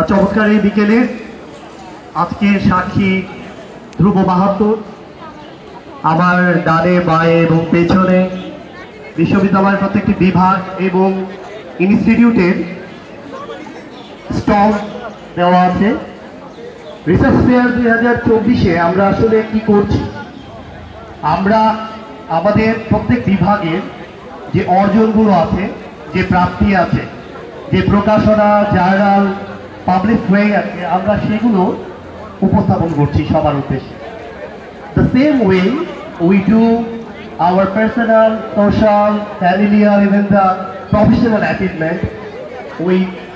চমৎকার এই বিকেলে আজকের সাক্ষী ধ্রুব বাহাত্তর, আমার ডানে বায়ে এবং পেছনে বিশ্ববিদ্যালয়ের প্রত্যেকটি বিভাগ এবং ইনস্টিটিউটের স্টল দেওয়া আছে। রিসার্চ ফেয়ার 2024-এ আমরা আসলে কি করছি, আমরা আমাদের প্রত্যেক বিভাগের যে অর্জনগুলো আছে, যে প্রাপ্তি আছে, যে প্রকাশনা, জার্নাল পাবলিশ হয়ে গেছে, আমরা সেগুলো উপস্থাপন করছি সবার উদ্দেশ্যে। The same way we do our personal, social, familial, even the professional achievement, we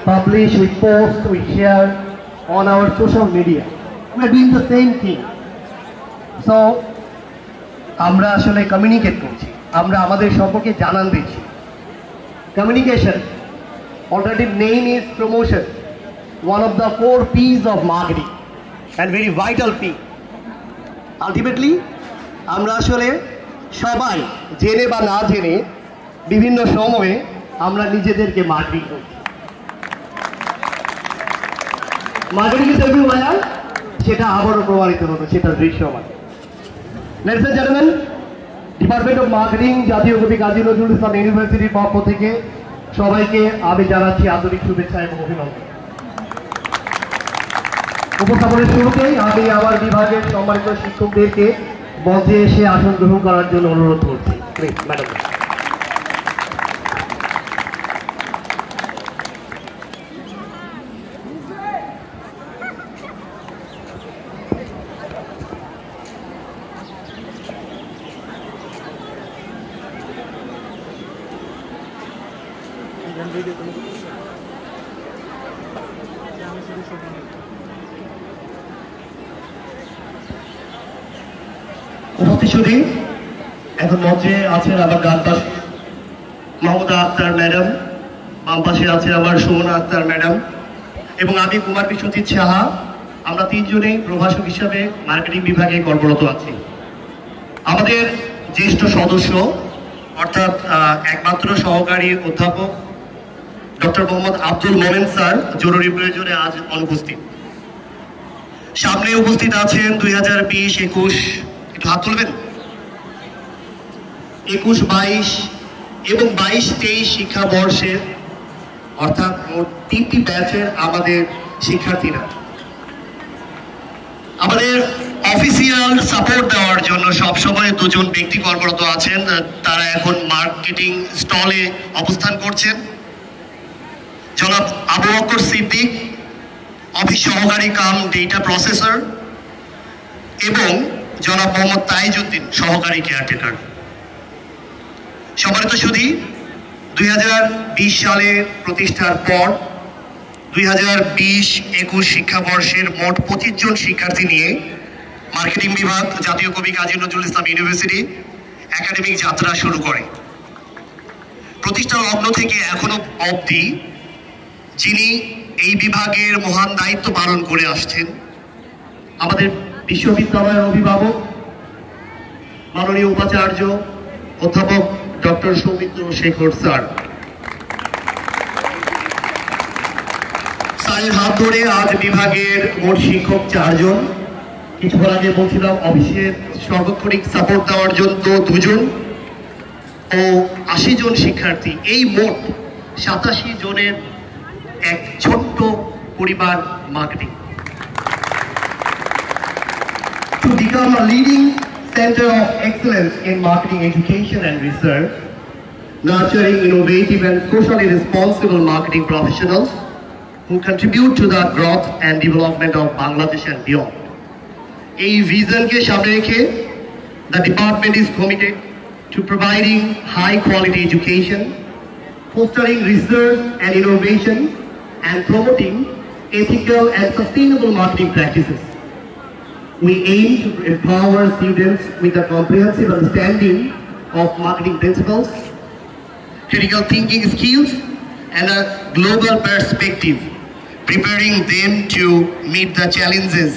publish, we post, we share on our social media. We are doing the same thing. So, আমরা আসলে কমিউনিকেট করছি, আমরা আমাদের সম্পর্কে জানান দিচ্ছি। Communication, alternative name is promotion, one of the 4 P's of marketing and very vital P. Ultimately, আমরা আসলে সবাই জেনে বা না জেনে বিভিন্ন সময়ে আমরা নিজেদেরকে মার্কেটিং করছি। মার্কেটিং ইজ এভরিওয়্যার, সেটা আবারও প্রমাণিত হতো, সেটা দৃশ্যমান। Ladies and gentlemen, department of marketing, জাতীয় কবি কাজী নজরুল ইসলাম ইউনিভার্সিটির পক্ষ থেকে সবাইকে আমি জানাচ্ছি আন্তরিক শুভেচ্ছা এবং অভিনন্দন। উপস্থাপনের শুরুতেই আমি আমার বিভাগের সম্মানিত শিক্ষকদেরকে মঞ্চে এসে আসন গ্রহণ করার জন্য অনুরোধ করছি। Please madam. উপস্থিতি এখন মঞ্চে আছেন আমার ডান পাশে মাহমুদা আক্তার ম্যাডাম, বাম পাশে আছে আমার সুমনা আক্তার ম্যাডাম এবং আমি কুমার বিশ্বজিৎ সাহা। আমরা তিনজনেই প্রভাষক হিসাবে মার্কেটিং বিভাগে কর্মরত আছি। আমাদের জ্যেষ্ঠ সদস্য অর্থাৎ একমাত্র সহকারী অধ্যাপক ডক্টর মোহাম্মদ আব্দুল মোমেন স্যার জরুরি প্রয়োজনে আজ অনুপস্থিত। সামনে উপস্থিত আছেন 2020-21, একটু হাত তুলবেন, 21-22 এবং 22-23 শিক্ষাবর্ষের অর্থাৎ মোট 3টি ব্যাচের আমাদের শিক্ষার্থীরা। আমাদের অফিসিয়াল সাপোর্ট দেওয়ার জন্য সবসময় 2জন ব্যক্তি কর্মরত আছেন, তারা এখন মার্কেটিং স্টলে অবস্থান করছেন। জনাব আবু বকর সিদ্দিক, অফিস সহকারী কাম ডেটা প্রসেসর, এবং জনাব মোহাম্মদ তাইজউদ্দিন, সহকারী কেয়ারটেকার। সম্মানিত সুধী, 2020 সালে প্রতিষ্ঠার পর 2020-21 শিক্ষাবর্ষের মোট 25 জন শিক্ষার্থী নিয়ে মার্কেটিং বিভাগ জাতীয় কবি কাজী নজরুল ইসলাম ইউনিভার্সিটি একাডেমিক যাত্রা শুরু করে। প্রতিষ্ঠার লগ্ন থেকে এখনো অবধি যিনি এই বিভাগের মহান দায়িত্ব পালন করে আসছেন, আমাদের বিশ্ববিদ্যালয়ের অভিভাবক মাননীয় উপাচার্য অধ্যাপক ডক্টর সৌমিত্র শেখর স্যার। স্যারের হাত ধরে আজ বিভাগের মোট শিক্ষক 4 জন, কিছুক্ষণ আগে বলছিলাম অফিসের সার্বক্ষণিক সাপোর্ট দেওয়ার জন্য 2 জন ও 80 জন শিক্ষার্থী, এই মোট 87 জনের এক ছোট্ট পরিবার marketing. To become a leading center of excellence in marketing education and research, nurturing innovative and socially responsible marketing professionals who contribute to the growth and development of Bangladesh and beyond. এই ভিশনকে সামনে রেখে the department is committed to providing high quality education, fostering research and innovation, and promoting ethical and sustainable marketing practices. We aim to empower students with a comprehensive understanding of marketing principles, critical thinking skills, and a global perspective, preparing them to meet the challenges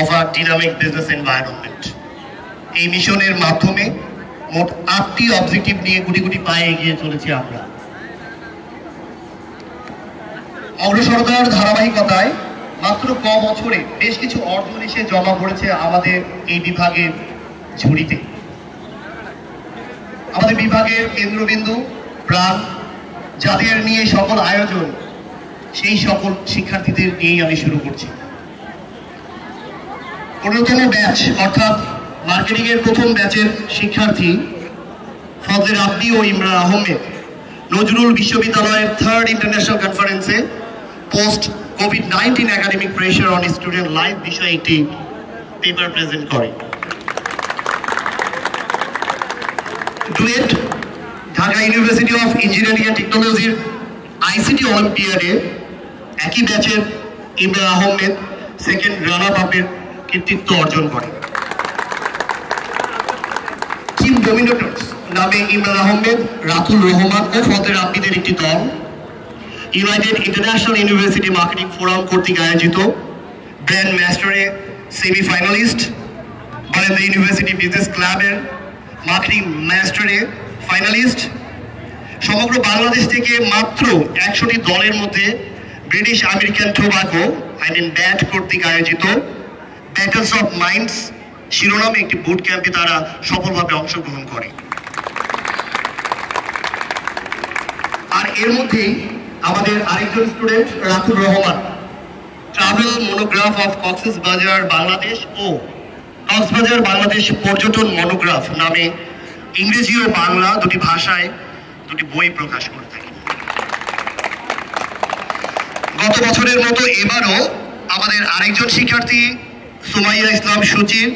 of a dynamic business environment. এই মিশনের মাধ্যমে মোট 8টি objective নিয়ে গুটি গুটি পায়ে এগিয়ে চলেছি আমরা। অগ্রসরতার ধারাবাহিকতায় মাত্র বছরে বেশ কিছু অর্জন এসে জমা পড়েছে আমাদের এই বিভাগের ঝুড়িতে। আমাদের বিভাগের কেন্দ্রবিন্দু প্রাণ, যাদের নিয়ে সকল আয়োজন, সেই সকল শিক্ষার্থীদের নিয়েই আমি শুরু করছি। 15তম ব্যাচ অর্থাৎ মার্কেটিং এর প্রথম ব্যাচের শিক্ষার্থী ফজলে রাব্বি ও ইমরান আহমেদ নজরুল বিশ্ববিদ্যালয়ের 3rd ইন্টারন্যাশনাল কনফারেন্সে post COVID-19 academic pressure on student life বিষয়ে একটি পেপার প্রেজেন্ট করে। Duet Dhaka university of engineering and টেকনোলজির আইসিটি অলিম্পিয়াডে একই ব্যাচের ইমরান আহমেদ সেকেন্ড রানার আপের কৃতিত্ব অর্জন করে। কিম ডোমিনেটরস নামে ইমরান আহমেদ, রাতুল রহমান ও ফজলে রাব্বিদের একটি দল United international university marketing forum কর্তৃক আয়োজিত ব্র্যান্ড মাস্টারে সেমিফাইনালিস্ট, বারান্দা ইউনিভার্সিটি বিজনেস ক্লাবের মার্কেটিং মাস্টারে ফাইনালিস্ট, সমগ্র বাংলাদেশ থেকে মাত্র 100টি দলের মধ্যে ব্রিটিশ আমেরিকান টোবাকো ব্যাট কর্তৃক আয়োজিত ব্যাটলস অফ মাইন্ডস শিরোনামে একটি বুট ক্যাম্পে তারা সফলভাবে অংশগ্রহণ করে। আর এর মধ্যেই আমাদের আরেকজন student Ratul Rahman travel monograph of Cox's Bazar Bangladesh ও কক্সবাজার বাংলাদেশ পর্যটন মনোগ্রাফ নামে ইংরেজি ও বাংলা দুটি ভাষায় দুটি বই প্রকাশ করে থাকে। গত বছরের মতো এবারও আমাদের আরেকজন শিক্ষার্থী সুমাইয়া ইসলাম সুচির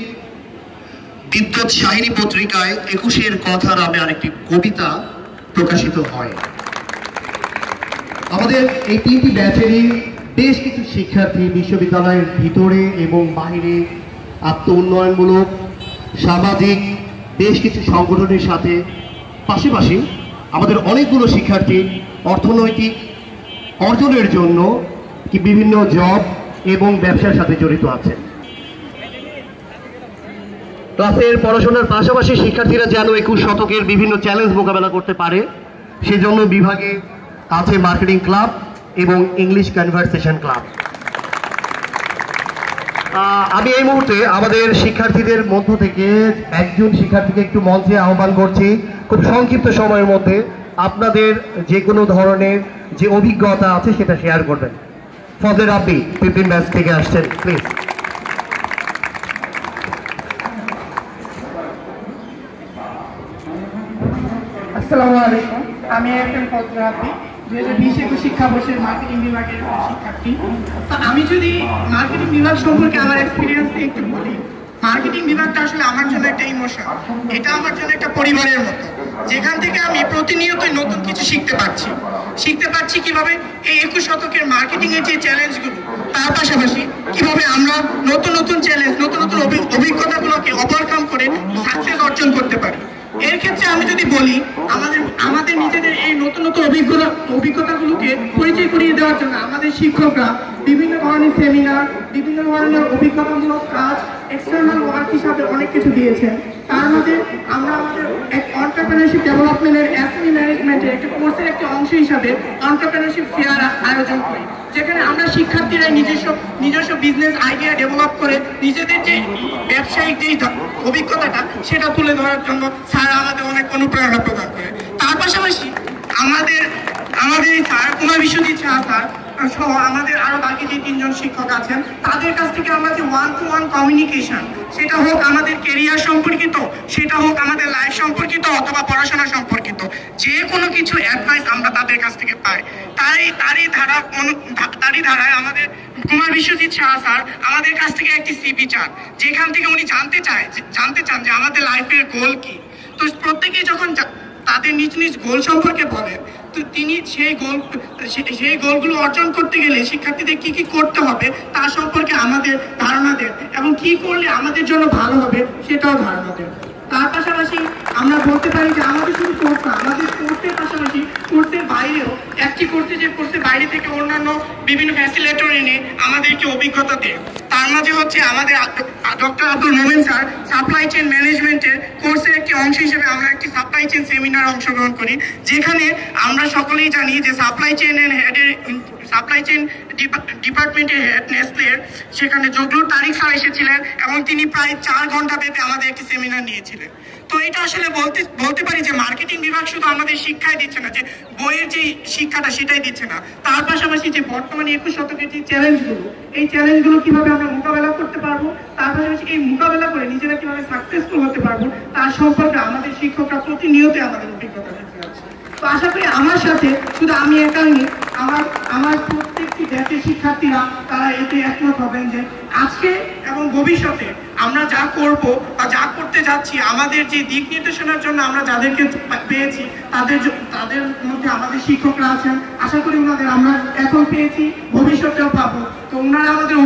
বিদ্যুৎ শাহিনী পত্রিকায় 21-এর কথা নামে আরেকটি কবিতা প্রকাশিত হয়। আমাদের এই 3টি ব্যাচেরই বেশ কিছু শিক্ষার্থী বিশ্ববিদ্যালয়ের ভিতরে এবং বাইরে আত্ম উন্নয়নমূলক সামাজিক বেশ কিছু সংগঠনের সাথে পাশাপাশি আমাদের অনেকগুলো শিক্ষার্থী অর্থনৈতিক অর্জনের জন্য কি বিভিন্ন জব এবং ব্যবসার সাথে জড়িত আছে। ক্লাসের পড়াশোনার পাশাপাশি শিক্ষার্থীরা যেন 21 শতকের বিভিন্ন চ্যালেঞ্জ মোকাবেলা করতে পারে, সেজন্য বিভাগে আছে মার্কেটিং ক্লাব এবং ইংলিশ কনভারসেশন ক্লাব। আমি এই মুহূর্তে আমাদের শিক্ষার্থীদের মধ্য থেকে একজন শিক্ষার্থীকে একটু মঞ্চে আহ্বান করছি, খুব সংক্ষিপ্ত সময়ের মধ্যে আপনাদের যে কোনো ধরনের যে অভিজ্ঞতা আছে সেটা শেয়ার করবেন। ফজলে রাব্বি 15 ব্যাচ থেকে আসছেন, প্লিজ। আসসালামু আলাইকুম, আমি একজন ফজলে রাব্বি 2020-21 শিক্ষাবর্ষের মার্কেটিং বিভাগের শিক্ষার্থী। তো আমি যদি মার্কেটিং বিভাগ সম্পর্কে আমার এক্সপিরিয়েন্স একটু বলি, মার্কেটিং বিভাগটা আসলে আমার জন্য একটা ইমোশন, এটা আমার জন্য একটা পরিবারের মতো, যেখান থেকে আমি প্রতিনিয়তই নতুন কিছু শিখতে পারছি কিভাবে এই 21 শতকের মার্কেটিং এর যে চ্যালেঞ্জগুলো, তার পাশাপাশি কিভাবে আমরা নতুন নতুন চ্যালেঞ্জ, নতুন নতুন অভিজ্ঞতাগুলোকে ওভারকাম করে সাকসেস অর্জন করতে পারি। এর ক্ষেত্রে আমি যদি বলি, আমাদের নিজেদের এই নতুন নতুন অভিজ্ঞতাগুলোকে পরিচয় করিয়ে দেওয়ার জন্য আমাদের শিক্ষকরা বিভিন্ন ধরনের সেমিনার, বিভিন্ন ধরনের অভিজ্ঞতামূলক কাজ, এক্সটার্নাল ওয়ার্ক হিসাবে অনেক কিছু দিয়েছেন। তার মধ্যে আমরা আমাদের এক এন্টারপ্রেনারশিপ ডেভেলপমেন্টের এসএমই ম্যানেজমেন্টের একটা কোর্সের একটা অংশ হিসাবে এন্টারপ্রেনারশিপ ফেয়ার আয়োজন করি, যেখানে আমরা শিক্ষার্থীরা নিজস্ব বিজনেস আইডিয়া ডেভেলপ করে নিজেদের যে ব্যবসায়িক যে অভিজ্ঞতাটা সেটা তুলে ধরার জন্য স্যার আমাদের অনেক অনুপ্রেরণা প্রদান করে। তার পাশাপাশি আমাদের এই স্যার কুমার বিশ্বজিৎ শাহ স্যার সহ আমাদের আরো বাকি যে 3 জন শিক্ষক আছেন, তাদের কাছ থেকে আমরা যে 1-to-1 কমিউনিকেশন, সেটা হোক আমাদের ক্যারিয়ার সম্পর্কিত, সেটা হোক আমাদের লাইফ সম্পর্কিত অথবা পড়াশোনা সম্পর্কিত, যে কোনো কিছু অ্যাডভাইস আমরা তাদের কাছ থেকে পাই। তারই ধারায় আমাদের কুমার বিশ্বজিৎ শাহ স্যার আমাদের কাছ থেকে একটি সিভি চান, যেখান থেকে উনি জানতে চান যে আমাদের লাইফের গোল কি। তো প্রত্যেকেই যখন তাদের নিজ নিজ গোল সম্পর্কে বলেন, তো তিনি সেই গোলগুলো অর্জন করতে গেলে শিক্ষার্থীদের কি কি করতে হবে তার সম্পর্কে আমাদের ধারণা দেন, এবং কি করলে আমাদের জন্য ভালো হবে সেটাও ধারণা দেন। তার পাশাপাশি আমরা বলতে পারি যে আমাদের শুধু কোর্স না, আমাদের কোর্সের পাশাপাশি কোর্সের বাইরেও একটি কোর্সের বাইরে থেকে অন্যান্য বিভিন্ন ফ্যাসিলিটেটর এনে আমাদেরকে অভিজ্ঞতা দেয়। তার মাঝে হচ্ছে আমাদের doctor Abdul Momen sir supply chain ম্যানেজমেন্টের কোর্সের একটি অংশ হিসেবে আমরা একটি সাপ্লাই চেইন সেমিনার অংশগ্রহণ করি, যেখানে আমরা সকলেই জানি যে সাপ্লাই চেইন সাপ্লাই চেইন ডিপার্টমেন্টের হেড নেসলের সেখানে জগলুর তারিক স্যার এসেছিলেন এবং তিনি প্রায় 4 ঘন্টা ব্যাপী আমাদের একটি সেমিনার নিয়েছিলেন। তো এটা আসলে বলতে পারি যে মার্কেটিং বিভাগ শুধু আমাদের শিক্ষাই দিচ্ছে না, যে বইয়ের যে শিক্ষাটা সেটাই দিচ্ছে না, তার পাশাপাশি যে বর্তমানে 21 শতকের যে চ্যালেঞ্জগুলো, এই চ্যালেঞ্জগুলো কিভাবে আমরা মোকাবেলা করতে পারবো, তার পাশাপাশি এই মোকাবেলা করে নিজেরা কিভাবে সাকসেসফুল হতে পারবো, তার সম্পর্কে আমাদের শিক্ষকরা প্রতিনিয়ত আমাদের অভিজ্ঞতা দিতে যাচ্ছে। তো আশা করি আমার সাথে শুধু আমি একাই নেই, আমার প্রত্যেকটি ব্যাচের শিক্ষার্থীরা তারা এতে একমত হবেন যে আজকে এবং ভবিষ্যতে আমরা যা করব বা যা করতে যাচ্ছি, আমাদের যে দিক নির্দেশনার জন্য আমরা যাদেরকে পেয়েছি তাদের মধ্যে আমাদের শিক্ষকরা আছেন। আশা করি ওনাদের আমরা এখন পেয়েছি, ভবিষ্যতেও পাবো। তো ওনারা আমাদের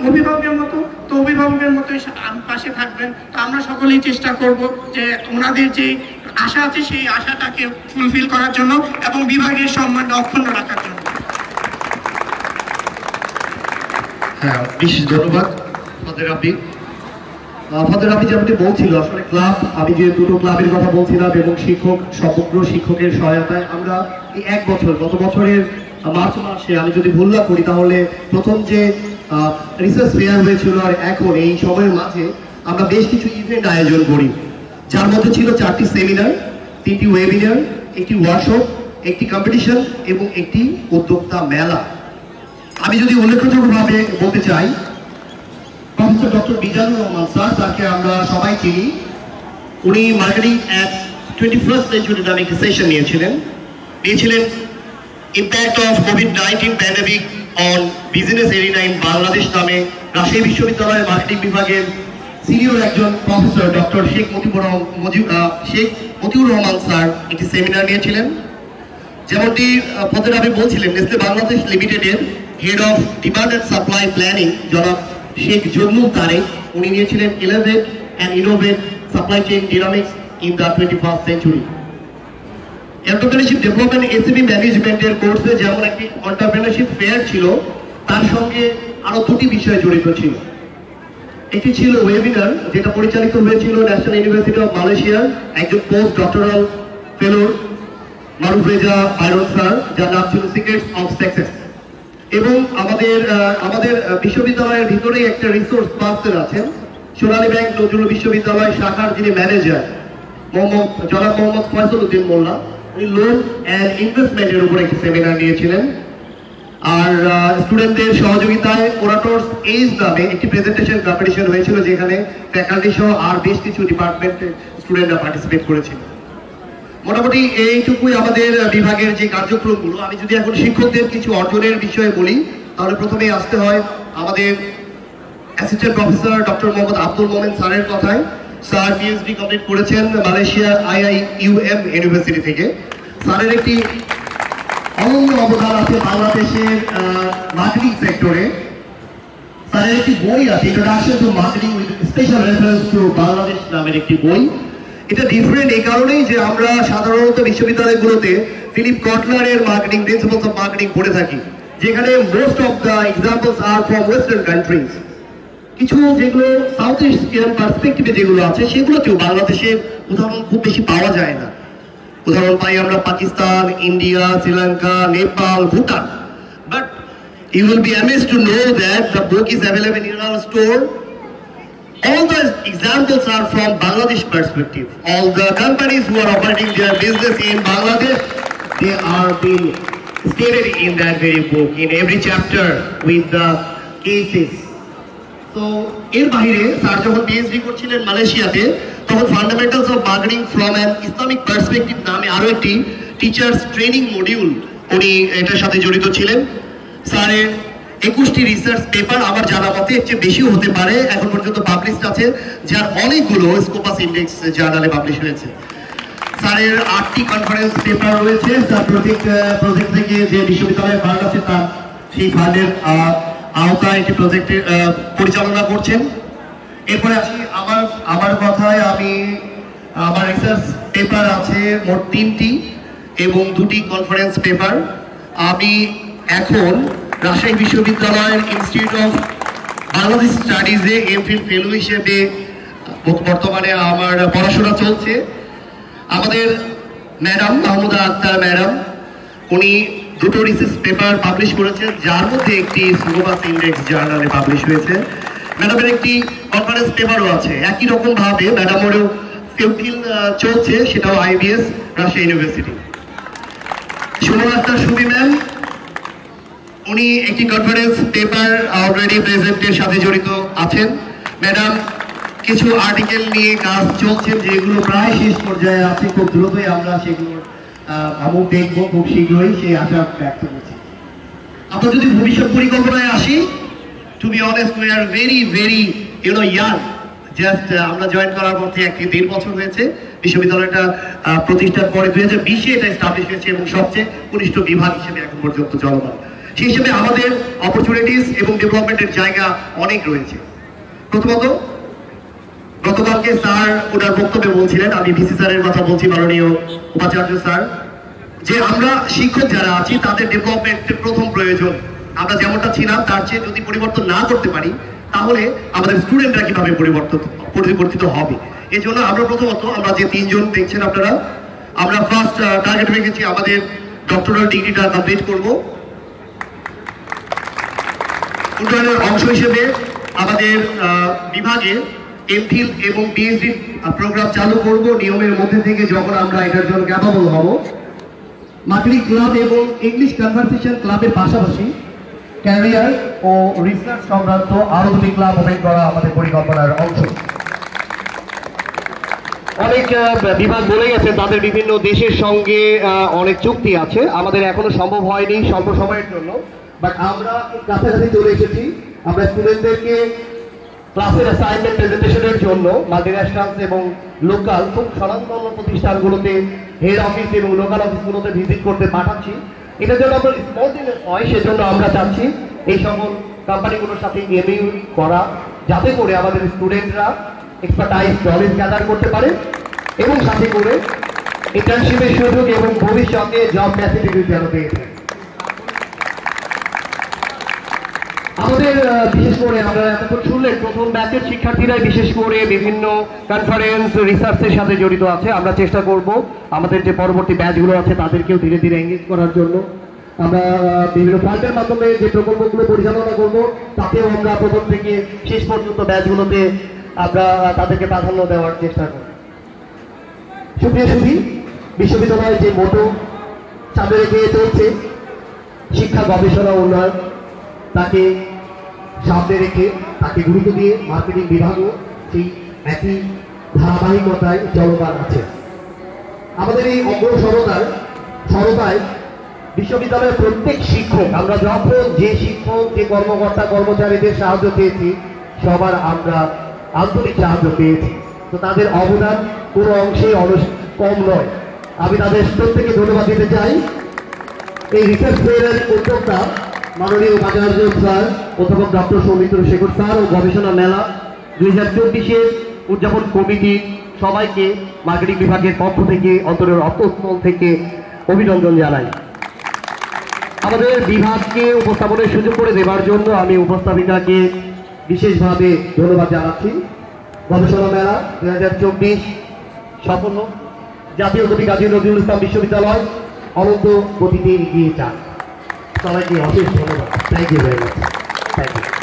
অভিভাবকের মতো, তো অভিভাবকের মতোই পাশে থাকবেন। তো আমরা সকলেই চেষ্টা করব যে ওনাদের যে আশা আছে সেই আশাটাকে ফুলফিল করার জন্য এবং বিভাগের সম্মান অক্ষুণ্ণ রাখার জন্য। হ্যাঁ, বিশেষ ধন্যবাদ ফাদের রাব্বি। ফাদের রাব্বি যেমনটি বলছিল, আসলে ক্লাব, আমি যে দুটো ক্লাবের কথা বলছিলাম এবং শিক্ষক, সমগ্র শিক্ষকের সহায়তায় আমরা এই 1 বছর, গত বছরের মার্চ মাসে আমি যদি ভুল না করি তাহলে প্রথম যে রিসার্চ ফেয়ার হয়েছিল আর এখন এই সময়ের মাঝে আমরা বেশ কিছু ইভেন্ট আয়োজন করি, যার মধ্যে ছিল 4টি সেমিনার, 3টি ওয়েবিনার, একটি ওয়ার্কশপ, একটি কম্পিটিশন এবং একটি উদ্যোক্তা মেলা। আমি যদি উল্লেখযোগ্যভাবে বলতে চাই, professor doctor Mizanur Rahman sir, তাকে আমরা সবাই চিনি। উনি মার্কেটিং অ্যাট 21st সেঞ্চুরি নামে একটি সেশন নিয়েছিলেন ইম্প্যাক্ট অফ কোভিড-19 pandemic on business arena in Bangladesh নামে রাজশাহী বিশ্ববিদ্যালয়ের মার্কেটিং বিভাগের সিনিয়র একজন professor doctor Sheikh Motiur Rahman sir একটি সেমিনার নিয়েছিলেন। যেমনটি ফাদের রাব্বি বলছিলেন, নেসলে বাংলাদেশ লিমিটেডের head of demand and supply planning জনাব শেখ জগলুর তারেক, উনি নিয়েছিলেন elevate and innovate supply chain dynamics in the 21st century. Entrepreneurship development SME ম্যানেজমেন্টের কোর্সে যেমন একটি এন্টারপ্রেনারশিপ ফেয়ার ছিল, তার সঙ্গে আরো 2টি বিষয় জড়িত ছিল। একটি ছিল ওয়েবিনার, যেটা পরিচালিত হয়েছিল ন্যাশনাল ইউনিভার্সিটি অফ মালয়েশিয়ার একজন পোস্ট ডক্টরাল ফেলো মারুফ রেজা বাইরন স্যার, যার নাম ছিল সিক্রেটস অফ সাকসেস। এবং আমাদের বিশ্ববিদ্যালয়ের ভিতরেই একটা রিসোর্স পার্সন আছেন, সোনালী ব্যাংক নজরুল বিশ্ববিদ্যালয় শাখার যিনি ম্যানেজার জনাব মোহাম্মদ ফয়সল উদ্দিন মোল্লা, উনি লোন অ্যান্ড ইনভেস্টমেন্টের উপর একটি সেমিনার নিয়েছিলেন। আর স্টুডেন্টদের সহযোগিতায় ওরাটর্স এজ নামে একটি প্রেজেন্টেশন কম্পিটিশন হয়েছিল, যেখানে ফ্যাকাল্টি সহ আর বেশ কিছু ডিপার্টমেন্টের স্টুডেন্টরা পার্টিসিপেট করেছিল। মোটামুটি এইটুকুই আমাদের বিভাগের যে কার্যক্রমগুলো। আমি যদি এখন শিক্ষকদের কিছু অর্জনের বিষয়ে বলি, তাহলে প্রথমেই আসতে হয় আমাদের assistant professor doctor Mohammad Abdul Momen স্যারের কথায়। স্যার পিএইচডি কমপ্লিট করেছেন মালয়েশিয়ার IIUM ইউনিভার্সিটি থেকে। স্যারের একটি অনন্য অবদান আছে বাংলাদেশের মার্কেটিং সেক্টরে। স্যারের একটি বই আছে, introduction to marketing with special reference to Bangladesh নামের একটি বই। এটা ডিফারেন্ট এই কারণেই যে আমরা সাধারণত বিশ্ববিদ্যালয়গুলোতে ফিলিপ কটলারের মার্কেটিং প্রিন্সিপালস অফ মার্কেটিং পড়ে থাকি, যেখানে most of the examples are from western countries. কিছু যেগুলো সাউথ এশিয়ান পার্সপেক্টিভে যেগুলো আছে, সেগুলোতেও বাংলাদেশের উদাহরণ খুব বেশি পাওয়া যায় না। উদাহরণ পাই আমরা Pakistan, India, Sri Lanka, Nepal, Bhutan. But you will be amazed to know that the book is available in our store. All the examples are from Bangladesh perspective. All the companies who are operating their business in Bangladesh, they are being stated in that very book, in every chapter with the cases. So, এর বাইরে sir যখন PhD করছিলেন মালয়েশিয়াতে, তখন fundamentals of marketing from an Islamic perspective নামে আরো একটি teachers training module উনি এটার সাথে জড়িত ছিলেন। স্যারের 21টি রিসার্চ পেপার, আমার জানা মতে এর চেয়ে বেশিও হতে পারে, এখন পর্যন্ত পাবলিশড আছে, যার অনেকগুলো স্কোপাস ইন্ডেক্স জার্নালে পাবলিশ হয়েছে। স্যারের 8টি কনফারেন্স পেপার রয়েছে। স্যার প্রজেক্ট থেকে যে বিশ্ববিদ্যালয়ের ফান্ড আছে, তার সেই ফান্ডের আওতায় একটি প্রজেক্টে পরিচালনা করছেন। এরপরে আসি আমার কথায়, আমার রিসার্চ পেপার আছে মোট 3টি এবং 2টি কনফারেন্স পেপার। আমি এখন রাজশাহী বিশ্ববিদ্যালয়ের ইনস্টিটিউট অফ বাংলাদেশ স্টাডিজে এমফিল ফেলো হিসেবে বর্তমানে আমার পড়াশোনা চলছে। আমাদের ম্যাডাম মাহমুদা আক্তার ম্যাডাম, উনি দুটো রিসার্চ পেপার পাবলিশ করেছে, যার মধ্যে একটি সিলোবাস ইন্ডেক্স জার্নালে পাবলিশ হয়েছে। ম্যাডামের একটি কনফারেন্স পেপারও আছে। একই রকম ভাবে ম্যাডামেরও ফিউটিল চলছে, সেটাও আইবিএস রাজশাহী ইউনিভার্সিটি। সুমন আক্তার সুবি ম্যাম, উনি একটি কনফারেন্স পেপার অলরেডি প্রেজেন্টের সাথে জড়িত আছেন। ম্যাডাম কিছু আর্টিকেল নিয়ে কাজ চলছেন, যেগুলো প্রায় শেষ পর্যায়ে আছে। খুব দ্রুতই আমরা সেগুলো আমুক দেখবো খুব শীঘ্রই, সেই আশা ব্যক্ত করছি। আমরা যদি ভবিষ্যৎ পরিকল্পনায় আসি, to be honest we are very very young. Just আমরা জয়েন করার পর থেকে 1.5 বছর হয়েছে। বিশ্ববিদ্যালয়টা প্রতিষ্ঠার পরে 2020-এ এটা এস্টাবলিশ হয়েছে এবং সবচেয়ে কনিষ্ঠ বিভাগ হিসেবে এখন পর্যন্ত চলমান। সেই হিসেবে আমাদের অপরচুনিটিস এবং ডেভেলপমেন্টের জায়গা অনেক রয়েছে। প্রথমত, গতকালকে স্যার ওনার বক্তব্যে বলছিলেন, আমি ভিসি স্যারের কথা বলছি, মাননীয় উপাচার্য স্যার, যে আমরা শিক্ষক যারা আছি তাদের ডেভেলপমেন্টের প্রথম প্রয়োজন আমরা যেমনটা ছিলাম তার চেয়ে যদি পরিবর্তন না করতে পারি, তাহলে আমাদের স্টুডেন্টরা কিভাবে পরিবর্তিত হবে। এই জন্য আমরা প্রথমত আমরা যে 3 জন দেখছেন আপনারা, আমরা ফার্স্ট টার্গেট রেখেছি আমাদের ডক্টরাল ডিগ্রিটা কমপ্লিট করব। উন্নয়নের অংশ হিসেবে আমাদের বিভাগে এমফিল এবং পিএইচডি প্রোগ্রাম চালু করব নিয়মের মধ্যে থেকে, যখন আমরা এটার জন্য ক্যাপাবল হব। মার্কেটিং ক্লাব এবং ইংলিশ কনভারসেশন ক্লাবের পাশাপাশি ক্যারিয়ার ও রিসার্চ সংক্রান্ত আরো 2টি ক্লাব ওপেন করা আমাদের পরিকল্পনার অংশ। অনেক বিভাগ বলে গেছে তাদের বিভিন্ন দেশের সঙ্গে অনেক চুক্তি আছে, আমাদের এখনো সম্ভব হয়নি স্বল্প সময়ের জন্য, বাট আমরা কাছাকাছি চলে এসেছি। আমরা স্টুডেন্টদেরকে ক্লাসের অ্যাসাইনমেন্ট প্রেজেন্টেশনের জন্য মাল্টিন্যাশনালস এবং লোকাল খুব স্বনামধন্য প্রতিষ্ঠানগুলোতে হেড অফিস এবং লোকাল অফিসগুলোতে ভিজিট করতে পাঠাচ্ছি। এটার জন্য আমরা স্মল দিনের হয়, সেজন্য আমরা চাচ্ছি এই সকল কোম্পানিগুলোর সাথে এমইউ করা, যাতে করে আমাদের স্টুডেন্টরা এক্সপার্টাইজ নলেজ গ্যাদার করতে পারে এবং সাথে করে ইন্টার্নশিপের সুযোগ এবং ভবিষ্যতে জব ফ্যাসিলিটি যেন পেয়ে থাকে। আমাদের বিশেষ করে আমরা এতক্ষণ শুনলেন প্রথম ব্যাচের শিক্ষার্থীরাই বিশেষ করে বিভিন্ন কনফারেন্স রিসার্চের সাথে জড়িত আছে। আমরা চেষ্টা করব আমাদের যে পরবর্তী ব্যাচগুলো আছে তাদেরকেও ধীরে ধীরে এঙ্গেজ করার জন্য। আমরা বিভিন্ন ফান্ডের মাধ্যমে যে প্রকল্পগুলো পরিচালনা করব, তাতেও আমরা প্রথম থেকে শেষ পর্যন্ত ব্যাচগুলোতে আমরা তাদেরকে প্রাধান্য দেওয়ার চেষ্টা করব। সুপ্রিয় সুধী, বিশ্ববিদ্যালয়ের যে মোটো সামনে রেখে চলছে শিক্ষা গবেষণা উন্নয়ন, তাকে সামনে রেখে তাকে গুরুত্ব দিয়ে মার্কেটিং বিভাগও সেই একই ধারাবাহিকতায় চলমান আছে। আমাদের এই অগ্রসরতায় বিশ্ববিদ্যালয়ের প্রত্যেক শিক্ষক, আমরা যখন যে শিক্ষক যে কর্মকর্তা কর্মচারীদের সাহায্য পেয়েছি, সবার আমরা আন্তরিক সাহায্য পেয়েছি। তো তাদের অবদান কোনো অংশে কম নয়। আমি তাদের প্রত্যেকে ধন্যবাদ দিতে চাই। এই রিসার্চ ফেয়ারের উদ্যোক্তা মাননীয় উপাচার্য স্যার অধ্যাপক ডক্টর সৌমিত্র শেখর স্যার ও গবেষণা মেলা 2024-এর উদযাপন কমিটি সবাইকে মার্কেটিং বিভাগের পক্ষ থেকে অন্তরের অন্তঃস্থল থেকে অভিনন্দন জানাই। আমাদের বিভাগকে উপস্থাপনের সুযোগ করে দেওয়ার জন্য আমি উপস্থাপিকাকে বিশেষভাবে ধন্যবাদ জানাচ্ছি। গবেষণা মেলা 2024 সাফল্য, জাতীয় কবি কাজী নজরুল ইসলাম বিশ্ববিদ্যালয় অনন্ত গতিতে এগিয়ে যান। সবাইকে অশেষ ধন্যবাদ। Thank you very much. Thank you.